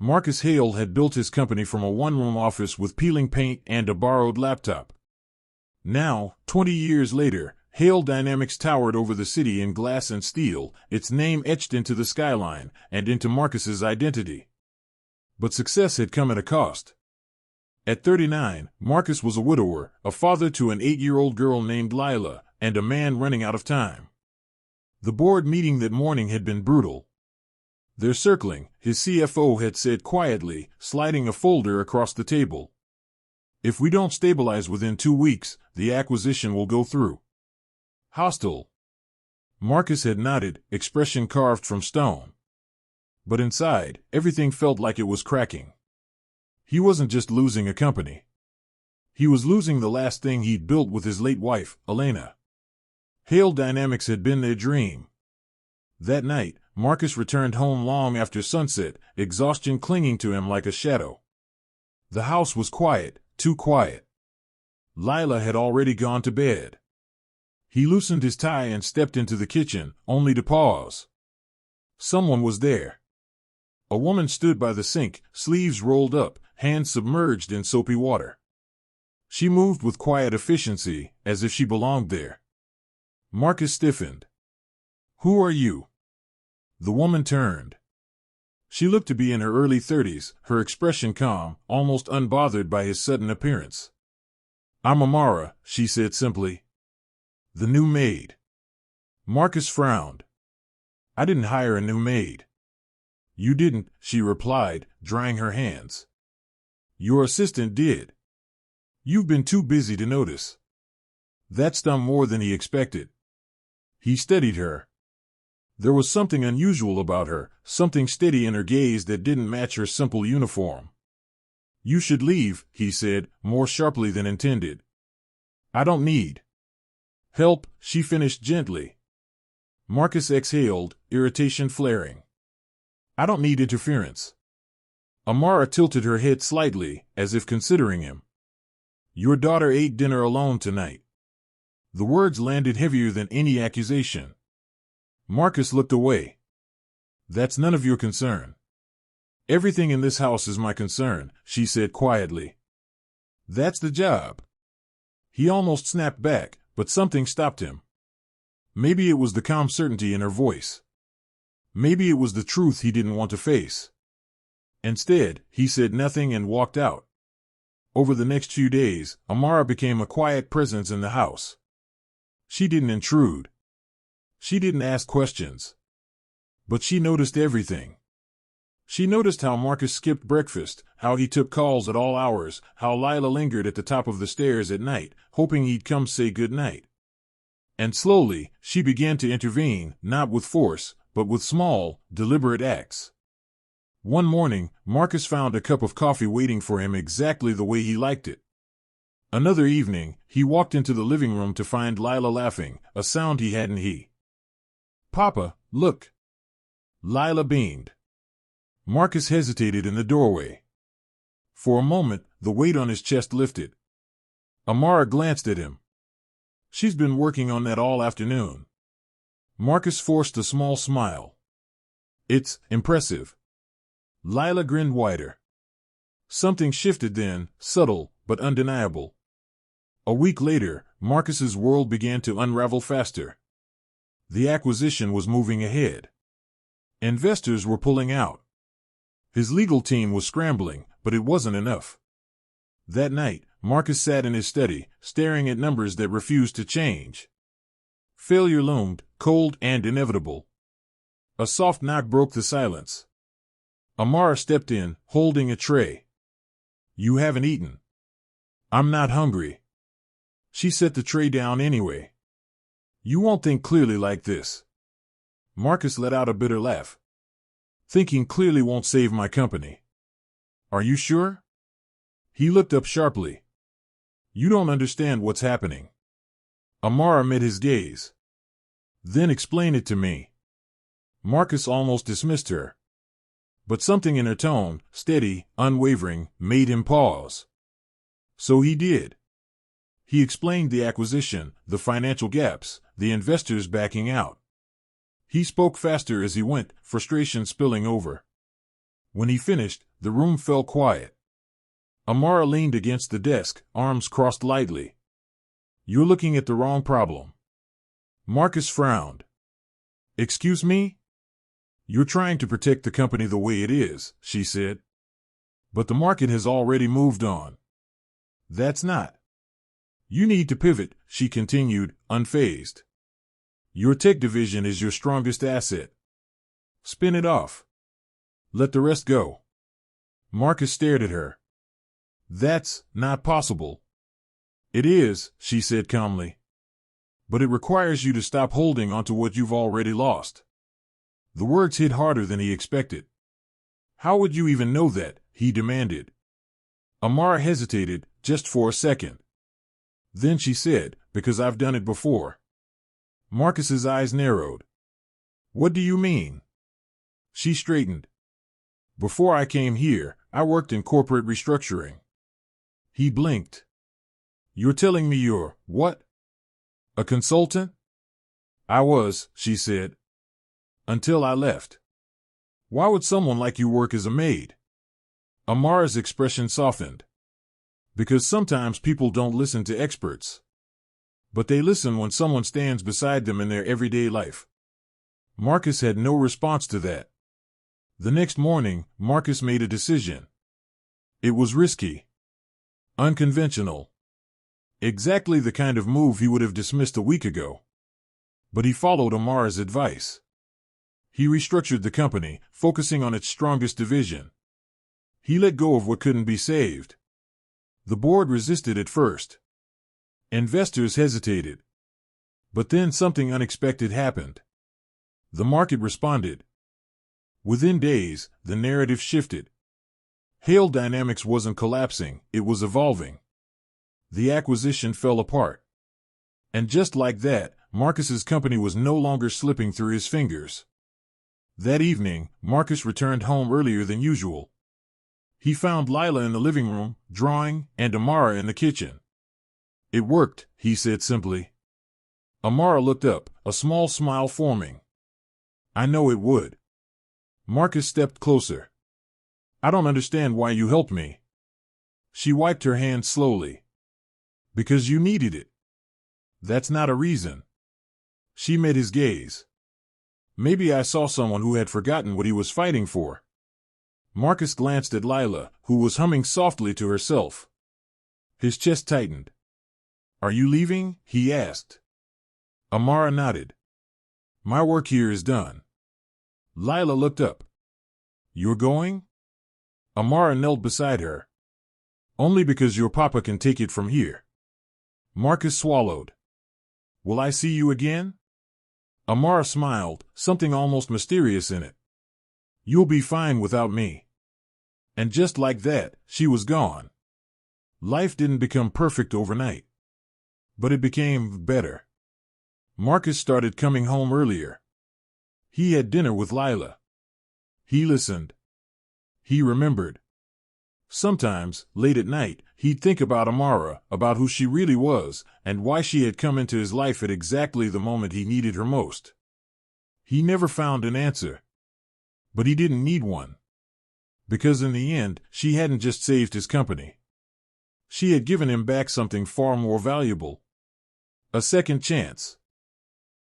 Marcus Hale had built his company from a one-room office with peeling paint and a borrowed laptop. Now, 20 years later, Hale Dynamics towered over the city in glass and steel, its name etched into the skyline and into Marcus's identity. But success had come at a cost. At 39, Marcus was a widower, a father to an 8-year-old girl named Lila, and a man running out of time. The board meeting that morning had been brutal. "They're circling," his CFO had said quietly, sliding a folder across the table. "If we don't stabilize within 2 weeks, the acquisition will go through." Hostile. Marcus had nodded, expression carved from stone. But inside, everything felt like it was cracking. He wasn't just losing a company. He was losing the last thing he'd built with his late wife, Elena. Hale Dynamics had been their dream. That night, Marcus returned home long after sunset, exhaustion clinging to him like a shadow. The house was quiet, too quiet. Lila had already gone to bed. He loosened his tie and stepped into the kitchen, only to pause. Someone was there. A woman stood by the sink, sleeves rolled up, hands submerged in soapy water. She moved with quiet efficiency, as if she belonged there. Marcus stiffened. "Who are you?" The woman turned. She looked to be in her early 30s, her expression calm, almost unbothered by his sudden appearance. "I'm Amara," she said simply. "The new maid." Marcus frowned. "I didn't hire a new maid." "You didn't," she replied, drying her hands. "Your assistant did. You've been too busy to notice." That stung more than he expected. He studied her. There was something unusual about her, something steady in her gaze that didn't match her simple uniform. "You should leave," he said, more sharply than intended. "I don't need help," she finished gently. Marcus exhaled, irritation flaring. "I don't need interference." Amara tilted her head slightly, as if considering him. "Your daughter ate dinner alone tonight." The words landed heavier than any accusation. Marcus looked away. "That's none of your concern." "Everything in this house is my concern," she said quietly. "That's the job." He almost snapped back, but something stopped him. Maybe it was the calm certainty in her voice. Maybe it was the truth he didn't want to face. Instead, he said nothing and walked out. Over the next few days, Amara became a quiet presence in the house. She didn't intrude. She didn't ask questions. But she noticed everything. She noticed how Marcus skipped breakfast, how he took calls at all hours, how Lila lingered at the top of the stairs at night, hoping he'd come say good night. And slowly, she began to intervene, not with force, but with small, deliberate acts. One morning, Marcus found a cup of coffee waiting for him exactly the way he liked it. Another evening, he walked into the living room to find Lila laughing, a sound he hadn't heard. "Papa, look." Lila beamed. Marcus hesitated in the doorway. For a moment, the weight on his chest lifted. Amara glanced at him. "She's been working on that all afternoon." Marcus forced a small smile. "It's impressive." Lila grinned wider. Something shifted then, subtle, but undeniable. A week later, Marcus's world began to unravel faster. The acquisition was moving ahead. Investors were pulling out. His legal team was scrambling, but it wasn't enough. That night, Marcus sat in his study, staring at numbers that refused to change. Failure loomed, cold and inevitable. A soft knock broke the silence. Amara stepped in, holding a tray. "You haven't eaten." "I'm not hungry." She set the tray down anyway. "You won't think clearly like this." Marcus let out a bitter laugh. "Thinking clearly won't save my company." "Are you sure?" He looked up sharply. "You don't understand what's happening." Amara met his gaze. "Then explain it to me." Marcus almost dismissed her. But something in her tone, steady, unwavering, made him pause. So he did. He explained the acquisition, the financial gaps, the investors backing out. He spoke faster as he went, frustration spilling over. When he finished, the room fell quiet. Amara leaned against the desk, arms crossed lightly. "You're looking at the wrong problem." Marcus frowned. "Excuse me?" "You're trying to protect the company the way it is," she said. "But the market has already moved on." "That's not." "You need to pivot," she continued, unfazed. "Your tech division is your strongest asset. Spin it off. Let the rest go." Marcus stared at her. "That's not possible." "It is," she said calmly. "But it requires you to stop holding onto what you've already lost." The words hit harder than he expected. "How would you even know that?" he demanded. Amara hesitated, just for a second. Then she said, "Because I've done it before." Marcus's eyes narrowed. "What do you mean?" She straightened. "Before I came here, I worked in corporate restructuring." He blinked. "You're telling me you're, what? A consultant?" "I was," she said. "Until I left." "Why would someone like you work as a maid?" Amara's expression softened. "Because sometimes people don't listen to experts. But they listen when someone stands beside them in their everyday life." Marcus had no response to that. The next morning, Marcus made a decision. It was risky. Unconventional. Exactly the kind of move he would have dismissed a week ago. But he followed Amara's advice. He restructured the company, focusing on its strongest division. He let go of what couldn't be saved. The board resisted at first. Investors hesitated. But then something unexpected happened. The market responded. Within days, the narrative shifted. Hale Dynamics wasn't collapsing, it was evolving. The acquisition fell apart. And just like that, Marcus's company was no longer slipping through his fingers. That evening, Marcus returned home earlier than usual. He found Lila in the living room, drawing, and Amara in the kitchen. "It worked," he said simply. Amara looked up, a small smile forming. "I know it would." Marcus stepped closer. "I don't understand why you helped me." She wiped her hand slowly. "Because you needed it." "That's not a reason." She met his gaze. "Maybe I saw someone who had forgotten what he was fighting for." Marcus glanced at Lila, who was humming softly to herself. His chest tightened. "Are you leaving?" he asked. Amara nodded. "My work here is done." Lila looked up. "You're going?" Amara knelt beside her. "Only because your papa can take it from here." Marcus swallowed. "Will I see you again?" Amara smiled, something almost mysterious in it. "You'll be fine without me." And just like that, she was gone. Life didn't become perfect overnight. But it became better. Marcus started coming home earlier. He had dinner with Lila. He listened. He remembered. Sometimes, late at night, he'd think about Amara, about who she really was, and why she had come into his life at exactly the moment he needed her most. He never found an answer. But he didn't need one. Because in the end, she hadn't just saved his company. She had given him back something far more valuable. A second chance.